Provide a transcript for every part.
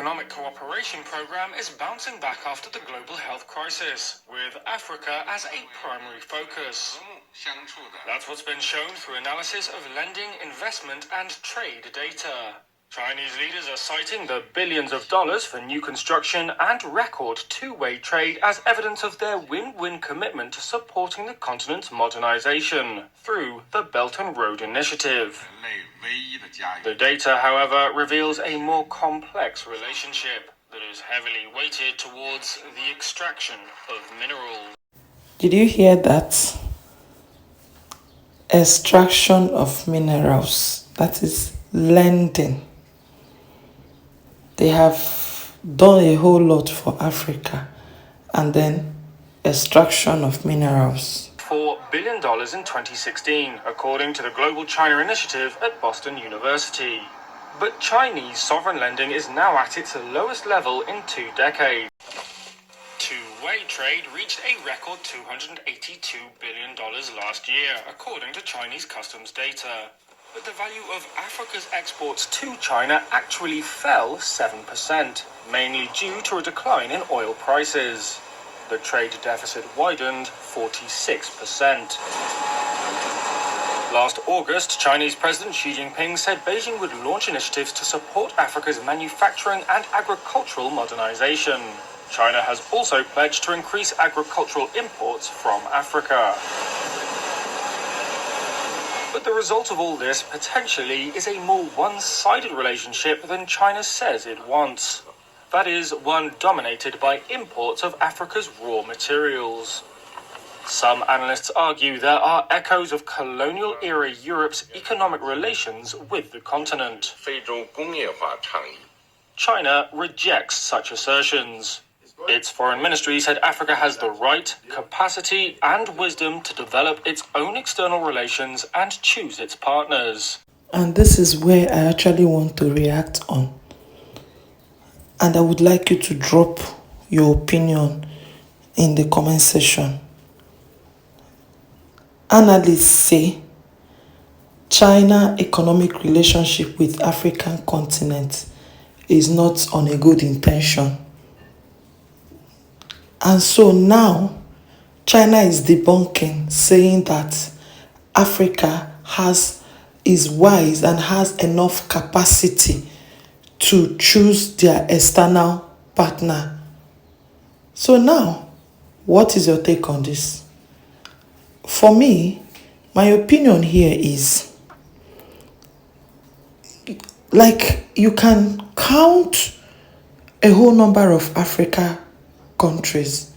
Economic Cooperation Programme is bouncing back after the global health crisis, with Africa as a primary focus. That's what's been shown through analysis of lending, investment and trade data. Chinese leaders are citing the billions of dollars for new construction and record two-way trade as evidence of their win-win commitment to supporting the continent's modernization through the Belt and Road Initiative. The data, however, reveals a more complex relationship that is heavily weighted towards the extraction of minerals. Did you hear that? Extraction of minerals. That is lending. They have done a whole lot for Africa, and then extraction of minerals. $4 billion in 2016, according to the Global China Initiative at Boston University. But Chinese sovereign lending is now at its lowest level in 2 decades. Two-way trade reached a record $282 billion last year, according to Chinese customs data. But the value of Africa's exports to China actually fell 7%, mainly due to a decline in oil prices. The trade deficit widened 46%. Last August, Chinese President Xi Jinping said Beijing would launch initiatives to support Africa's manufacturing and agricultural modernization. China has also pledged to increase agricultural imports from Africa. But the result of all this, potentially, is a more one-sided relationship than China says it wants. That is, one dominated by imports of Africa's raw materials. Some analysts argue there are echoes of colonial-era Europe's economic relations with the continent. China rejects such assertions. Its foreign ministry said Africa has the right, capacity and wisdom to develop its own external relations and choose its partners. And this is where I actually want to react on. And I would like you to drop your opinion in the comment section. Analysts say China economic relationship with African continent is not on a good intention. And so now, China is debunking, saying that Africa is wise and has enough capacity to choose their external partner. So now, what is your take on this? For me, my opinion here is, like, you can count a whole number of Africa countries.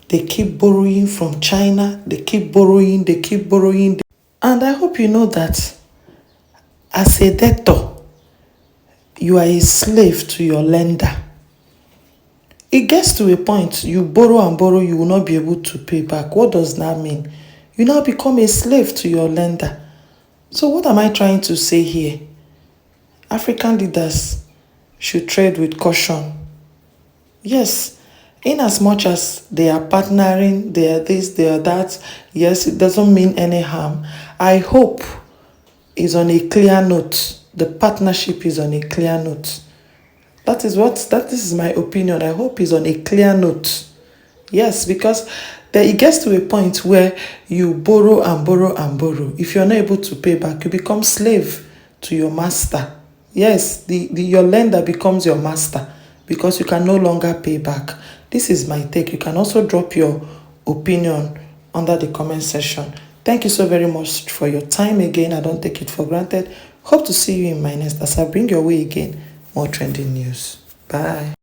They keep borrowing from China, they keep borrowing. And I hope you know that as a debtor, you are a slave to your lender. It gets to a point, you borrow and borrow, you will not be able to pay back. What does that mean? You now become a slave to your lender. So what am I trying to say here? African leaders should trade with caution. Yes, in as much as they are partnering, they are this, they are that, yes, it doesn't mean any harm. I hope it's on a clear note. The partnership is on a clear note. This is my opinion. I hope it's on a clear note. Yes, because it gets to a point where you borrow and borrow and borrow. If you're not able to pay back, you become slave to your master. Yes, your lender becomes your master because you can no longer pay back. This is my take. You can also drop your opinion under the comment section. Thank you so very much for your time again. I don't take it for granted. Hope to see you in my next as I bring your way again more trending news. Bye.